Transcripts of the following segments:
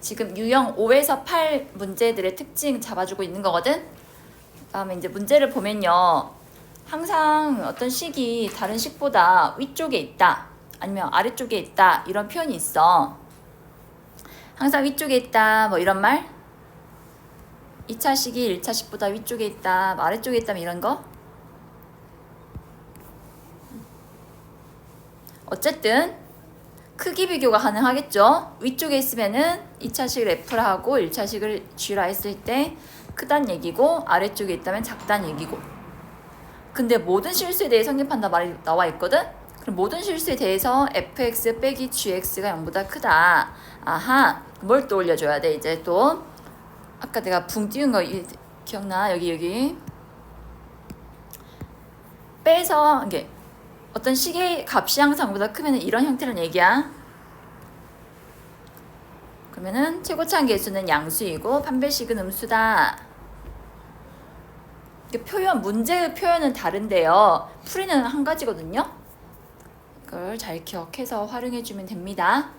지금 유형 5에서 8 문제들의 특징 잡아주고 있는 거거든. 다음에 이제 문제를 보면요. 항상 어떤 식이 다른 식보다 위쪽에 있다. 아니면 아래쪽에 있다. 이런 표현이 있어. 항상 위쪽에 있다. 뭐 이런 말. 2차 식이 1차 식보다 위쪽에 있다. 뭐 아래쪽에 있다. 뭐 이런 거. 어쨌든 크기 비교가 가능하겠죠. 위쪽에 있으면은 2차식을 F라 하고 1차식을 G라 했을 때 크단 얘기고, 아래쪽에 있다면 작단 얘기고. 근데 모든 실수에 대해 성립한다 말이 나와 있거든. 그럼 모든 실수에 대해서 fx 빼기 gx가 0보다 크다. 아하, 뭘 또 올려줘야 돼. 이제 또 아까 내가 붕 띄운 거 기억나? 여기 빼서 이게 어떤 식의 값이 항상 0보다 크면 이런 형태라는 얘기야. 그러면은 최고차항 계수는 양수이고 판별식은 음수다. 문제의 표현은 다른데요. 풀이는 한 가지거든요. 이걸 잘 기억해서 활용해주면 됩니다.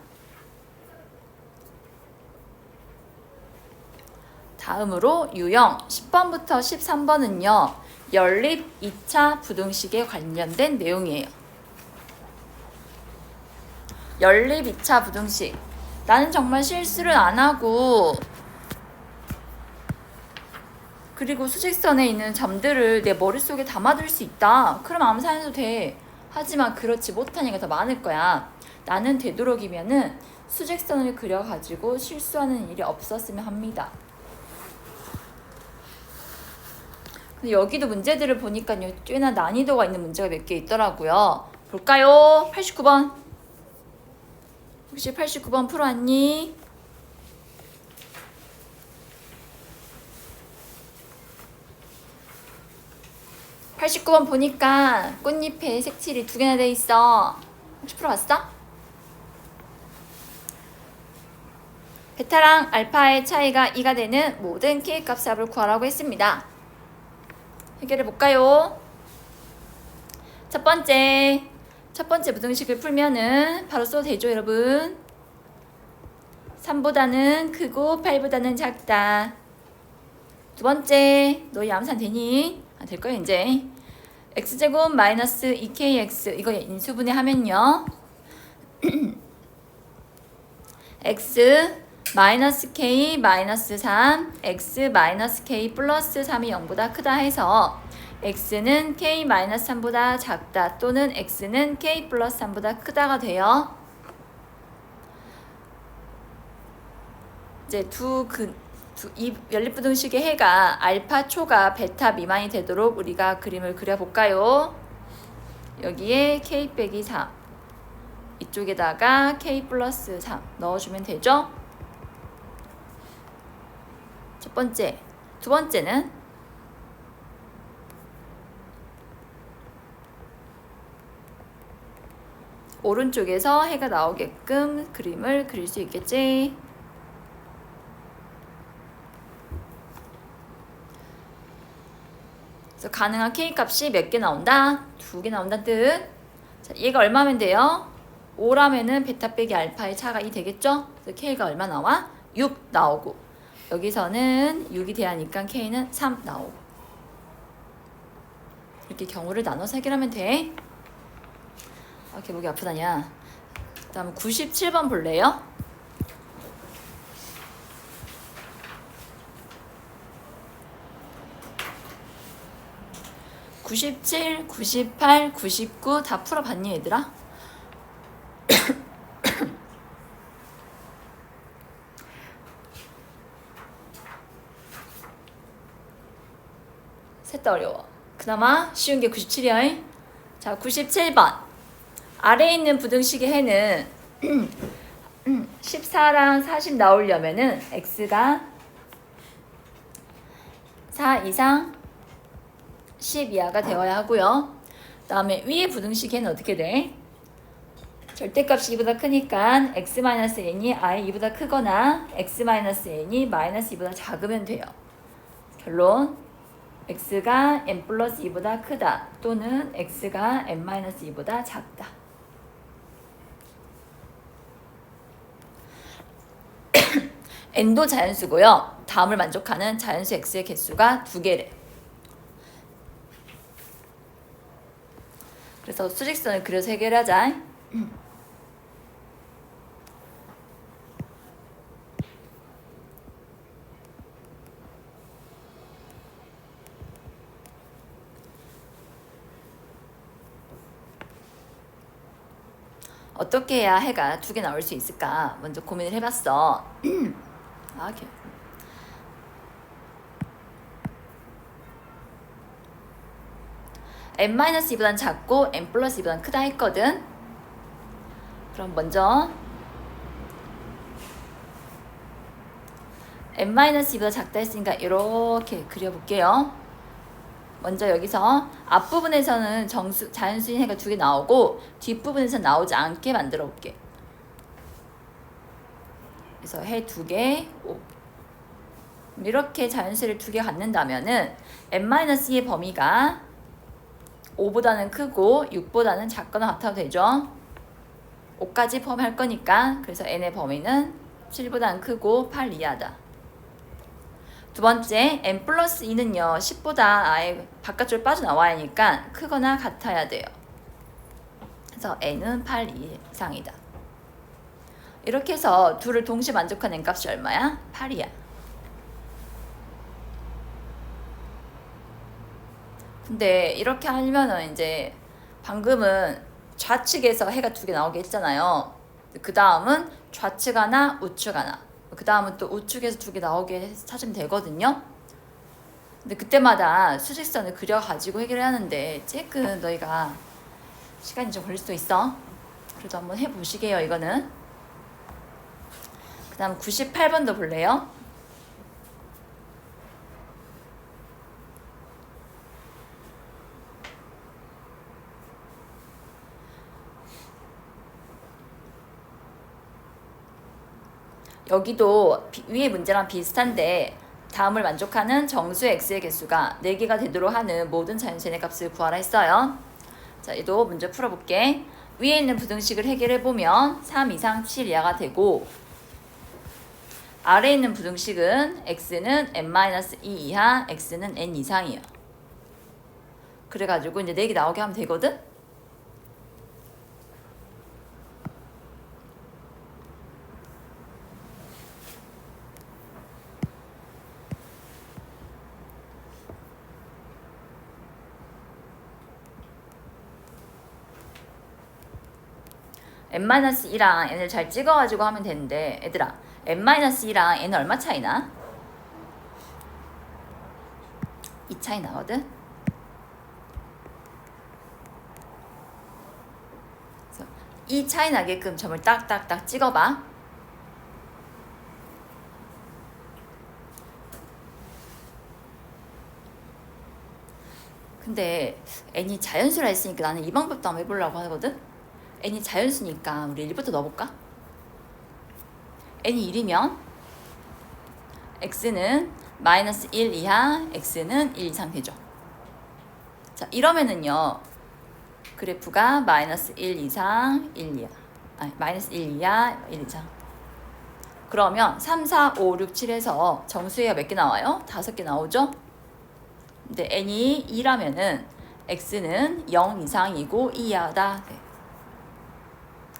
다음으로 유형 10번부터 13번은요. 연립 2차 부등식에 관련된 내용이에요. 연립 2차 부등식. 나는 정말 실수를 안 하고 그리고 수직선에 있는 점들을 내 머릿속에 담아둘 수 있다. 그럼 암산해도 돼. 하지만 그렇지 못하니까 더 많을 거야. 나는 되도록이면은 수직선을 그려가지고 실수하는 일이 없었으면 합니다. 근데 여기도 문제들을 보니까요. 꽤나 난이도가 있는 문제가 몇 개 있더라고요. 볼까요? 89번. 혹시 89번 풀어왔니? 89번 보니까 꽃잎에 색칠이 2개나 돼 있어. 혹시 풀어봤어? 베타랑 알파의 차이가 2가 되는 모든 K값 합을 구하라고 했습니다. 해결해 볼까요? 첫 번째 부등식을 풀면은 바로 써도 되죠, 여러분? 3보다는 크고 8보다는 작다. 두 번째, 너희 암산 되니? 될 거야 이제. x제곱 마이너스 2kx 이거 인수분해 하면요. x 마이너스 k 마이너스 3 x 마이너스 k 플러스 3이 0보다 크다 해서 x는 k 마이너스 3보다 작다 또는 x는 k 플러스 3보다 크다가 돼요. 이제 이 연립부등식의 해가 알파 초가 베타 미만이 되도록 우리가 그림을 그려볼까요? 여기에 k 빼기 3 이쪽에다가 k 플러스 3 넣어주면 되죠? 첫 번째. 두 번째는 오른쪽에서 해가 나오게끔 그림을 그릴 수 있겠지? 그래서 가능한 K값이 몇 개 나온다? 2개 나온다는 뜻. 자, 얘가 얼마면 돼요? 5라면은 베타 빼기 알파의 차가 2 되겠죠? 그래서 K가 얼마 나와? 6 나오고 여기서는 6이 돼야 하니까 K는 3 나오고 이렇게 경우를 나눠서 해결하면 돼. 이렇게 목이 아프다냐. 그 다음 97번 볼래요? (97, 98, 99) 다 풀어봤니 얘들아? 셋 다 어려워. 그나마 쉬운 게 97이야. 자, 97번. 아래에 있는 부등식의 해는 14랑 40 나오려면은 x가 4 이상 10 이하가 되어야 하고요. 그 다음에 위에 부등식의 해는 어떻게 돼? 절대값이 2보다 크니까 x-n이 i 2보다 크거나 x-n이 -2보다 작으면 돼요. 결론 x가 n 플러스 2보다 크다 또는 x가 n-2보다 작다. n도 자연수고요. 다음을 만족하는 자연수 x의 개수가 2개래. 그래서 수직선을 그려서 해결하자. 어떻게 해야 해가 2개 나올 수 있을까? 먼저 고민을 해봤어. 아, 오케이. n-2보단 작고 n+2보단 크다 했거든. 그럼 먼저 n-2보다 작다 했으니까 이렇게 그려볼게요. 먼저 여기서 앞부분에서는 자연수인 해가 2개 나오고 뒷부분에서 나오지 않게 만들어 볼게. 그래서 해 2개, 5. 이렇게 자연수를 2개 갖는다면은 n-2의 범위가 5보다는 크고 6보다는 작거나 같아도 되죠. 5까지 포함할 거니까. 그래서 n의 범위는 7보다는 크고 8 이하다. 두 번째, n+2는요 10보다 아예 바깥쪽으로 빠져나와야 하니까 크거나 같아야 돼요. 그래서 n은 8 이상이다. 이렇게 해서 둘을 동시에 만족하는 n값이 얼마야? 8이야. 근데 이렇게 하면은 이제 방금은 좌측에서 해가 2개 나오게 했잖아요. 그 다음은 좌측 하나, 우측 하나. 그 다음은 또 우측에서 2개 나오게 찾으면 되거든요. 근데 그때마다 수직선을 그려가지고 해결해야 하는데 쬐끔 너희가 시간이 좀 걸릴 수도 있어. 그래도 한번 해보시게요, 이거는. 그 다음 98번도 볼래요? 여기도 위의 문제랑 비슷한데 다음을 만족하는 정수 x의 개수가 4개가 되도록 하는 모든 자연수의 값을 구하라 했어요. 자, 얘도 문제 풀어볼게. 위에 있는 부등식을 해결해보면 3 이상 7 이하가 되고 아래에 있는 부등식은 x는 n-2 이하, x는 n 이상이야. 그래가지고 이제 4개 나오게 하면 되거든? n-2랑 n을 잘 찍어가지고 하면 되는데 얘들아 n-2랑 n은 얼마 차이나? 2 차이 나거든? 그래서 이 차이 나게끔 점을 딱딱딱 찍어봐. 근데 n이 자연수라 했으니까 나는 이 방법도 한번 해보려고 하거든? n이 자연수니까 우리 1부터 넣어볼까? n이 1이면 x는 -1 이하, x는 1 이상 되죠. 자, 이러면은요 그래프가 -1 이상, 1 이하, 아니 -1 이하, 1 이상. 그러면 3, 4, 5, 6, 7에서 정수의가 몇 개 나와요? 5개 나오죠? 근데 n이 2라면은 x는 0 이상이고 2 이하다. 네.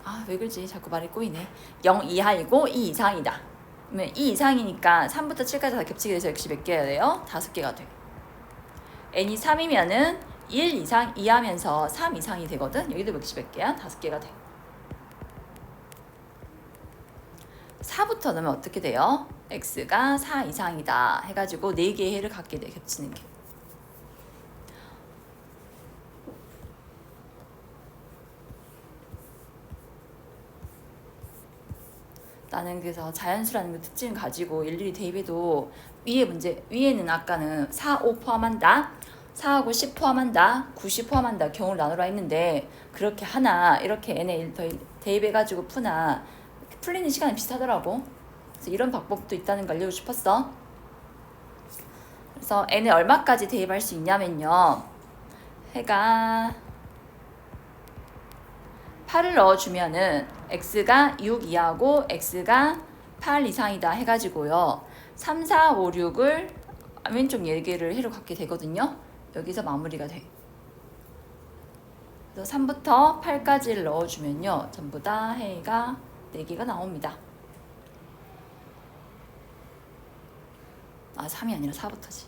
아, 왜 그러지? 자꾸 말이 꼬이네. 0 이하이고 2 이상이다. 그러면 2 이상이니까 3부터 7까지 다 겹치게 돼서 역시 몇 개가 돼요? 5개가 돼. n이 3이면은 1 이상 이하면서 3 이상이 되거든? 여기도 역시 몇 개야? 5개가 돼. 4부터 넣으면 어떻게 돼요? x가 4 이상이다 해가지고 4개의 해를 갖게 돼, 겹치는 게. 나는 그래서 자연수라는 그 특징을 가지고 일일이 대입해도 위에는 아까는 4, 5 포함한다, 4하고 10 포함한다, 90 포함한다 경우를 나누라 했는데 그렇게 하나 이렇게 n에 대입해가지고 푸나 풀리는 시간이 비슷하더라고. 그래서 이런 방법도 있다는 걸 알려주고 싶었어. 그래서 n에 얼마까지 대입할 수 있냐면요, 해가 8을 넣어주면은 x가 6 이하고 x가 8 이상이다 해가지고요. 3, 4, 5, 6을 왼쪽 4개를 해로 갖게 되거든요. 여기서 마무리가 돼. 그래서 3부터 8까지를 넣어주면요. 전부 다 해가 4개가 나옵니다. 3이 아니라 4부터지.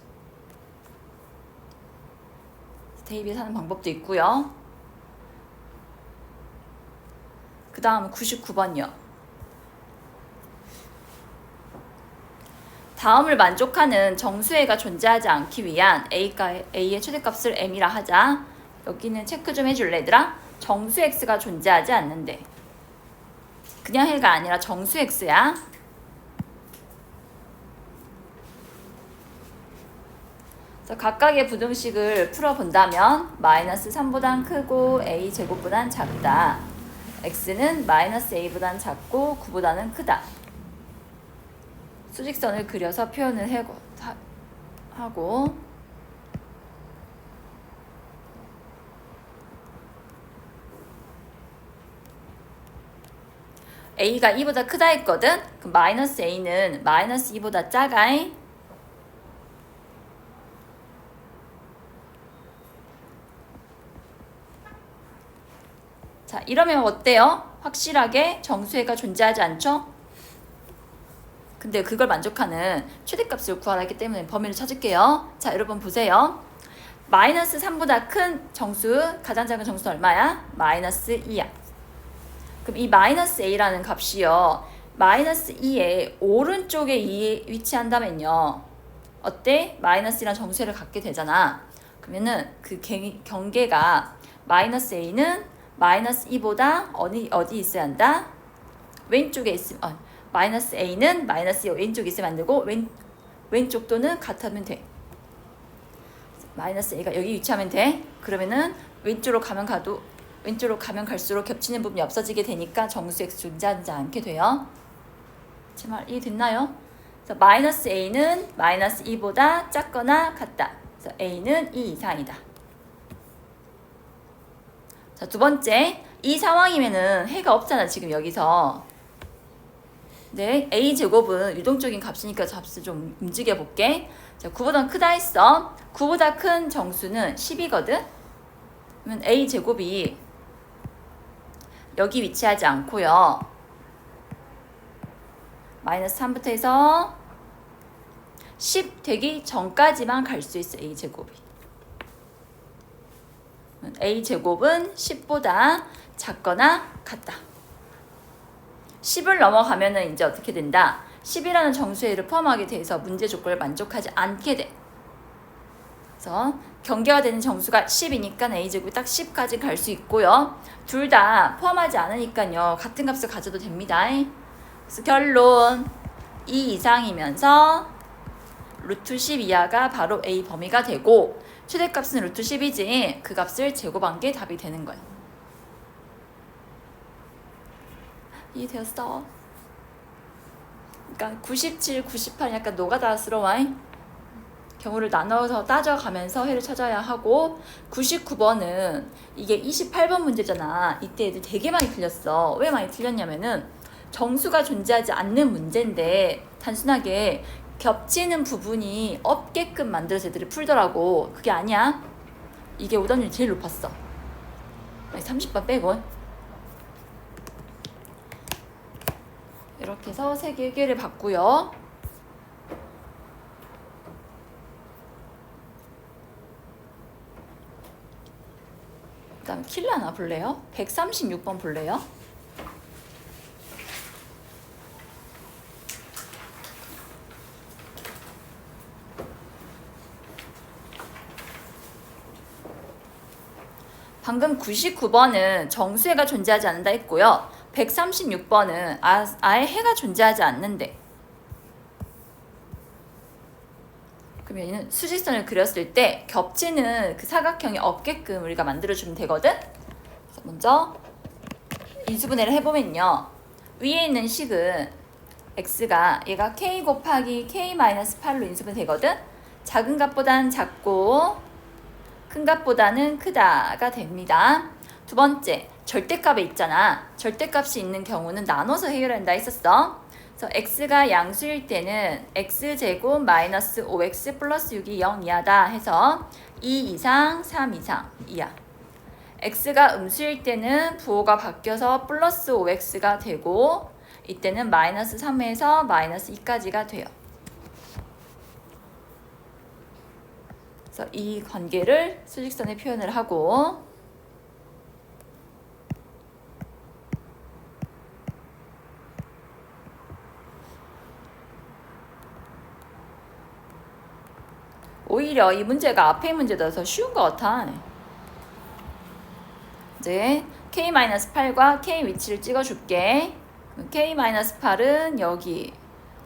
대입해서 하는 방법도 있고요. 그 다음 99번이요. 다음을 만족하는 정수해가 존재하지 않기 위한 A의 최대값을 M이라 하자. 여기는 체크 좀 해줄래 얘들아? 정수 X가 존재하지 않는데. 그냥 해가 아니라 정수 X야. 각각의 부등식을 풀어본다면 마이너스 3보단 크고 A 제곱보단 작다. X는 마이너스 A보단 작고 9보다는 크다. 수직선을 그려서 표현을 하고 A가 2보다 크다 했거든? 그럼 마이너스 A는 마이너스 2보다 작아. 자, 이러면 어때요? 확실하게 정수해가 존재하지 않죠? 근데 그걸 만족하는 최대값을 구하라 했기 때문에 범위를 찾을게요. 자, 여러분 보세요. 마이너스 3보다 큰 정수, 가장 작은 정수는 얼마야? 마이너스 2야. 그럼 이 마이너스 A라는 값이요. 마이너스 2의 오른쪽에 위치한다면요. 어때? 마이너스 2란 정수해를 갖게 되잖아. 그러면은 그 경계가 마이너스 A는 마이너스 2보다 어디 있어야 한다? 왼쪽에 있으면 마이너스 A는 마이너스 2 왼쪽에 있으면 안 되고 왼쪽 또는 같으면 돼. 마이너스 A가 여기 위치하면 돼. 그러면은 왼쪽으로 가면 갈수록 겹치는 부분이 없어지게 되니까 정수 X 존재하지 않게 돼요. 제 말 이해됐나요? 그래서 마이너스 A는 마이너스 2보다 작거나 같다. 그래서 A는 2 이상이다. 자, 두 번째, 이 상황이면은 해가 없잖아 지금 여기서. 네, A제곱은 유동적인 값이니까 값을 좀 움직여 볼게. 자, 9보다 크다 했어. 9보다 큰 정수는 10이거든. 그러면 A제곱이 여기 위치하지 않고요. 마이너스 3부터 해서 10 되기 전까지만 갈 수 있어, A제곱이. A제곱은 10보다 작거나 같다. 10을 넘어가면은 이제 어떻게 된다? 10이라는 정수해를 포함하게 돼서 문제 조건을 만족하지 않게 돼. 그래서 경계가 되는 정수가 10이니까 A제곱이 딱 10까지 갈 수 있고요. 둘 다 포함하지 않으니까요. 같은 값을 가져도 됩니다. 그래서 결론 2 이상이면서 루트 10 이하가 바로 A 범위가 되고 최대값은 루트 10이지 그 값을 제곱한 게 답이 되는 거예요. 이해되었어? 그러니까 97, 98 약간 노가다스러워. 경우를 나눠서 따져가면서 해를 찾아야 하고 99번은 이게 28번 문제잖아. 이때 애들 되게 많이 틀렸어. 왜 많이 틀렸냐면은 정수가 존재하지 않는 문제인데 단순하게 겹치는 부분이 없게끔 만들어서 애들이 풀더라고. 그게 아니야. 이게 오답률이 제일 높았어. 30번 빼고. 이렇게 해서 3개 1개를 받고요. 그 다음에 킬러 하나 볼래요? 136번 볼래요? 방금 99번은 정수해가 존재하지 않는다 했고요. 136번은 아예 해가 존재하지 않는데. 그럼 얘는 수직선을 그렸을 때 겹치는 그 사각형이 없게끔 우리가 만들어주면 되거든? 그래서 먼저 인수분해를 해보면요. 위에 있는 식은 x가 얘가 k 곱하기 k-8로 인수분해 되거든? 작은 값보다는 작고 큰 값보다는 크다가 됩니다. 두 번째, 절대값에 있잖아. 절대값이 있는 경우는 나눠서 해결한다 했었어. 그래서 x가 양수일 때는 x제곱 마이너스 5x 플러스 6이 0 이하다 해서 2 이상 3 이상 이하. x가 음수일 때는 부호가 바뀌어서 플러스 5x가 되고 이때는 마이너스 3에서 마이너스 2까지가 돼요. 그래서 이 관계를 수직선에 표현을 하고 오히려 이 문제가 앞에 문제라서 쉬운 것 같아. 이제 k-8과 k 위치를 찍어줄게. k-8은 여기,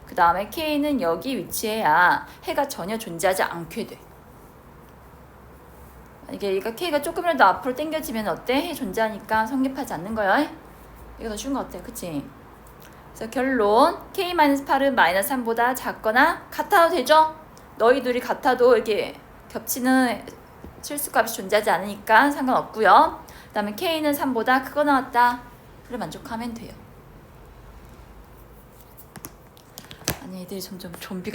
그 다음에 k는 여기 위치해야 해가 전혀 존재하지 않게 돼. 이게 k가 조금이라도 앞으로 당겨지면 어때? 해 존재하니까 성립하지 않는 거야. 이거 더 쉬운 것 같아, 그치? 그래서 결론 k-8은 마이너스 3보다 작거나 같아도 되죠? 너희 둘이 같아도 이렇게 겹치는 실수값이 존재하지 않으니까 상관없고요. 그 다음에 k는 3보다 크거 나왔다. 그래 만족하면 돼요. 아니 애들이 점점 좀비가